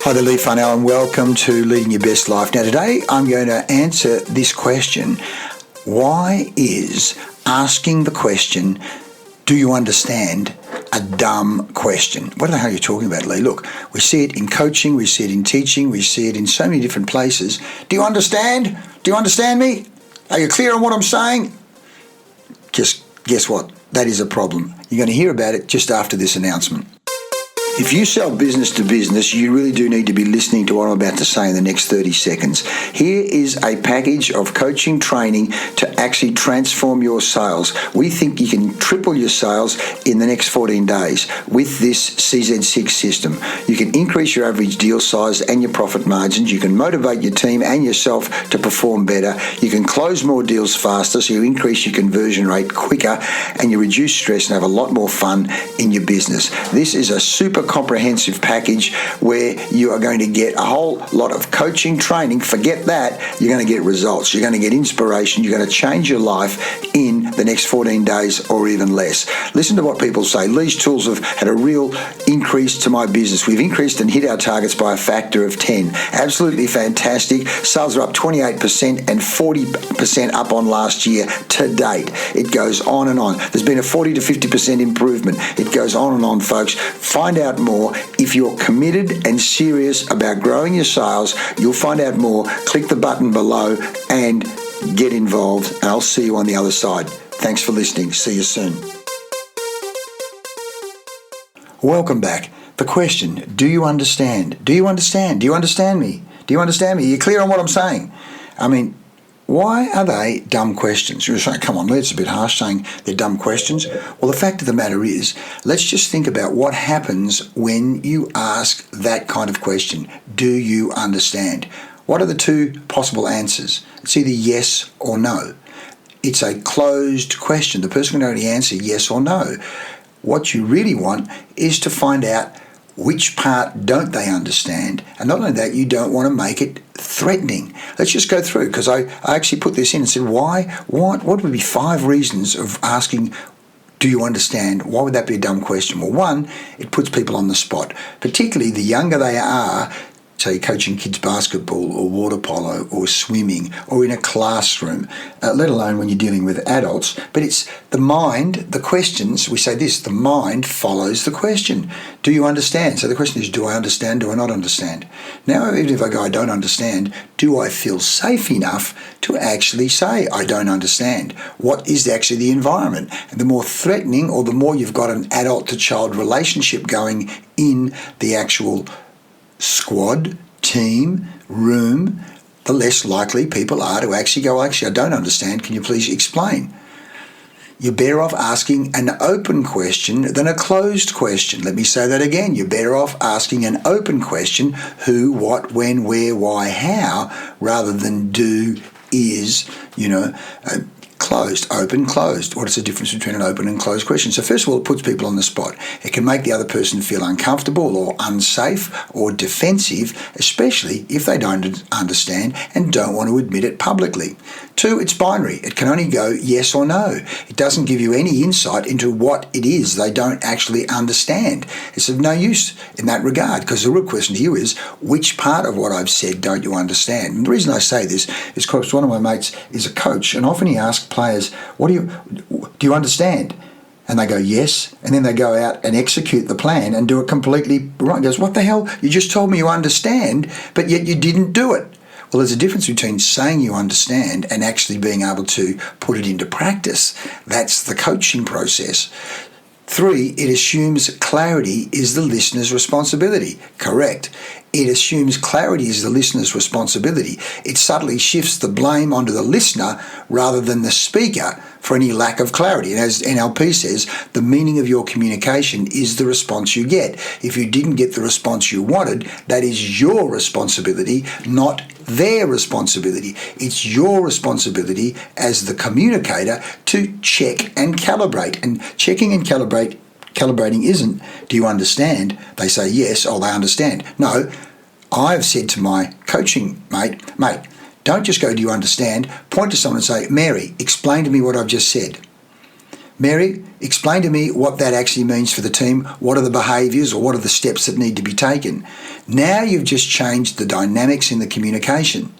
Hi there, Lee Farnell, and welcome to Leading Your Best Life. Now today I'm going to answer this question. Why is asking the question, do you understand, a dumb question? What the hell are you talking about, Lee? Look, we see it in coaching, we see it in teaching, we see it in so many different places. Do you understand? Do you understand me? Are you clear on what I'm saying? Just guess what? That is a problem. You're going to hear about it just after this announcement. If you sell business to business, you really do need to be listening to what I'm about to say in the next 30 seconds. Here is a package of coaching training to actually transform your sales. We think you can triple your sales in the next 14 days with this CZ6 system. You can increase your average deal size and your profit margins. You can motivate your team and yourself to perform better. You can close more deals faster, so you increase your conversion rate quicker and you reduce stress and have a lot more fun in your business. This is a super comprehensive package where you are going to get a whole lot of coaching training. Forget that. You're going to get results. You're going to get inspiration. You're going to change your life in the next 14 days or even less. Listen to what people say. Lee's tools have had a real increase to my business. We've increased and hit our targets by a factor of 10. Absolutely fantastic. Sales are up 28% and 40% up on last year to date. It goes on and on. There's been a 40 to 50% improvement. It goes on and on, folks. Find out more. If you're committed and serious about growing your sales, you'll find out more. Click the button below and get involved, and I'll see you on the other side. Thanks for listening. See you soon. Welcome back. The question, do you understand? Do you understand? Do you understand me? Do you understand me? Are you clear on what I'm saying? I mean, why are they dumb questions? You're saying, come on, Lee, it's a bit harsh saying they're dumb questions. Well, the fact of the matter is, let's just think about what happens when you ask that kind of question. Do you understand? What are the two possible answers? It's either yes or no. It's a closed question. The person can only answer yes or no. What you really want is to find out which part don't they understand. And not only that, you don't want to make it threatening. Let's just go through, because I actually put this in and said, what would be 5 reasons of asking, do you understand? Why would that be a dumb question? Well, one, it puts people on the spot, particularly the younger they are, say coaching kids basketball or water polo or swimming or in a classroom, let alone when you're dealing with adults. But it's the mind, the questions, we say this, the mind follows the question. Do you understand? So the question is, do I understand? Do I not understand? Now, even if I go, I don't understand, do I feel safe enough to actually say, I don't understand? What is actually the environment? And the more threatening, or the more you've got an adult to child relationship going in the actual squad, team, room, the less likely people are to actually go, I don't understand, can you please explain? You're better off asking an open question than a closed question. Let me say that again. You're better off asking an open question, who, what, when, where, why, how, rather than do, is, closed, open, closed. What is the difference between an open and closed question? So first of all, it puts people on the spot. It can make the other person feel uncomfortable or unsafe or defensive, especially if they don't understand and don't want to admit it publicly. 2, it's binary. It can only go yes or no. It doesn't give you any insight into what it is they don't actually understand. It's of no use in that regard, because the real question to you is, which part of what I've said don't you understand? And the reason I say this is because one of my mates is a coach, and often he asks players, do you understand? And they go, yes. And then they go out and execute the plan and do it completely wrong. He goes, what the hell? You just told me you understand, but yet you didn't do it. Well, there's a difference between saying you understand and actually being able to put it into practice. That's the coaching process. 3, it assumes clarity is the listener's responsibility. Correct. It assumes clarity is the listener's responsibility. It subtly shifts the blame onto the listener rather than the speaker for any lack of clarity. And as NLP says, the meaning of your communication is the response you get. If you didn't get the response you wanted, that is your responsibility, not their responsibility. It's your responsibility as the communicator to check and calibrate. And checking and calibrating isn't, do you understand? They say yes, oh, they understand. No, I've said to my coaching mate, don't just go, do you understand? Point to someone and say, Mary, explain to me what I've just said. Mary, explain to me what that actually means for the team. What are the behaviours or what are the steps that need to be taken? Now you've just changed the dynamics in the communication.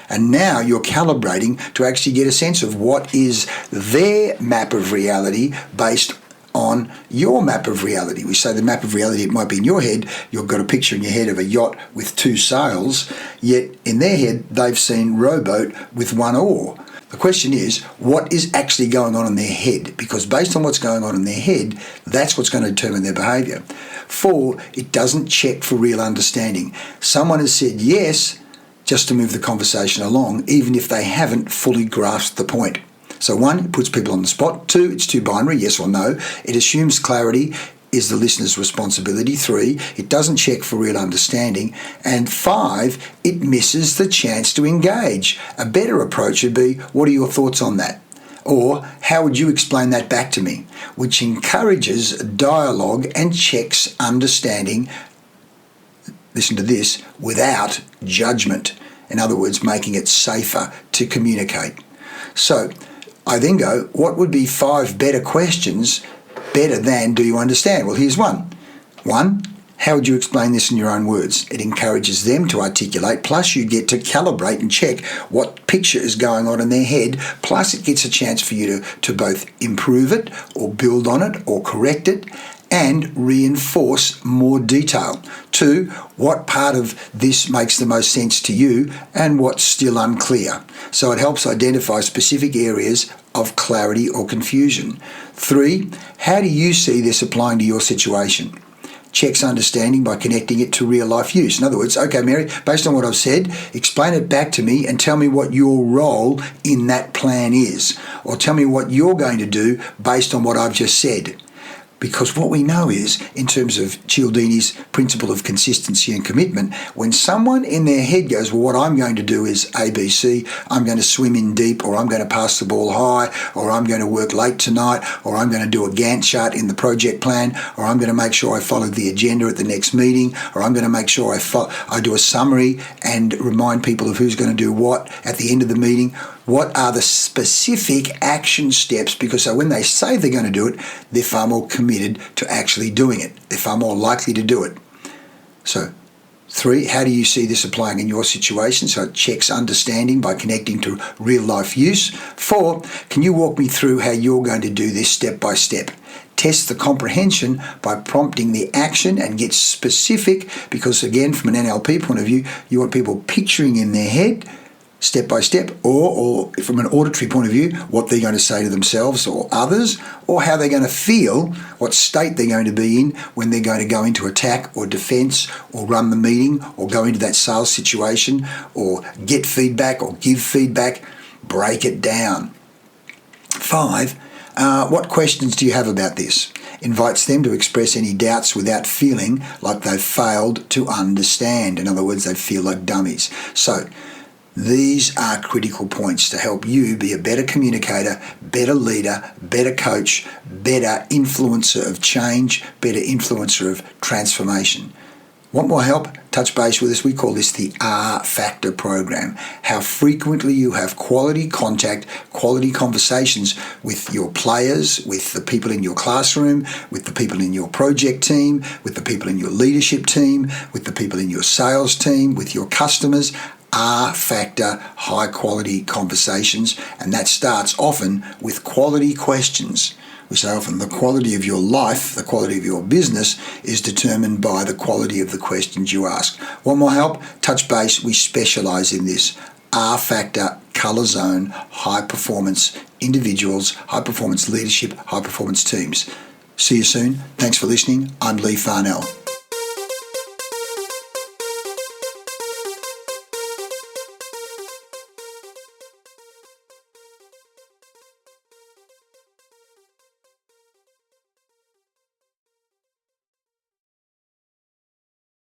And now you're calibrating to actually get a sense of what is their map of reality based on your map of reality. We say the map of reality, it might be in your head, you've got a picture in your head of a yacht with 2 sails, yet in their head they've seen rowboat with 1 oar. The question is, what is actually going on in their head? Because based on what's going on in their head, that's what's going to determine their behaviour. 4, it doesn't check for real understanding. Someone has said yes just to move the conversation along, even if they haven't fully grasped the point. So 1, it puts people on the spot. 2, it's too binary, yes or no. It assumes clarity is the listener's responsibility. 3, it doesn't check for real understanding. And 5, it misses the chance to engage. A better approach would be, what are your thoughts on that? Or, how would you explain that back to me? Which encourages dialogue and checks understanding, listen to this, without judgment. In other words, making it safer to communicate. So, I then go, what would be 5 better questions better than do you understand? Well, here's one. 1, how would you explain this in your own words? It encourages them to articulate, plus you get to calibrate and check what picture is going on in their head, plus it gets a chance for you to both improve it or build on it or correct it and reinforce more detail. 2, what part of this makes the most sense to you and what's still unclear. So it helps identify specific areas of clarity or confusion. 3, how do you see this applying to your situation? Checks understanding by connecting it to real life use. In other words, okay, Mary, based on what I've said, explain it back to me and tell me what your role in that plan is. Or tell me what you're going to do based on what I've just said. Because what we know is, in terms of Cialdini's principle of consistency and commitment, when someone in their head goes, well, what I'm going to do is ABC, I'm going to swim in deep, or I'm going to pass the ball high, or I'm going to work late tonight, or I'm going to do a Gantt chart in the project plan, or I'm going to make sure I follow the agenda at the next meeting, or I'm going to make sure I do a summary and remind people of who's going to do what at the end of the meeting. What are the specific action steps? Because so when they say they're going to do it, they're far more committed to actually doing it. They're far more likely to do it. So 3, how do you see this applying in your situation? So it checks understanding by connecting to real life use. 4, can you walk me through how you're going to do this step by step? Test the comprehension by prompting the action and get specific, because again, from an NLP point of view, you want people picturing in their head step by step, or from an auditory point of view, what they're going to say to themselves or others, or how they're going to feel, what state they're going to be in when they're going to go into attack or defense or run the meeting or go into that sales situation or get feedback or give feedback. Break it down. 5, what questions do you have about this? Invites them to express any doubts without feeling like they've failed to understand. In other words, they feel like dummies. So, these are critical points to help you be a better communicator, better leader, better coach, better influencer of change, better influencer of transformation. Want more help? Touch base with us. We call this the R Factor program. How frequently you have quality contact, quality conversations with your players, with the people in your classroom, with the people in your project team, with the people in your leadership team, with the people in your sales team, with your customers. R Factor, high quality conversations, and that starts often with quality questions. We say often the quality of your life, the quality of your business is determined by the quality of the questions you ask. Want more help? Touch base. We specialize in this. R Factor, Colour Zone, high performance individuals, high performance leadership, high performance teams. See you soon. Thanks for listening. I'm Lee Farnell.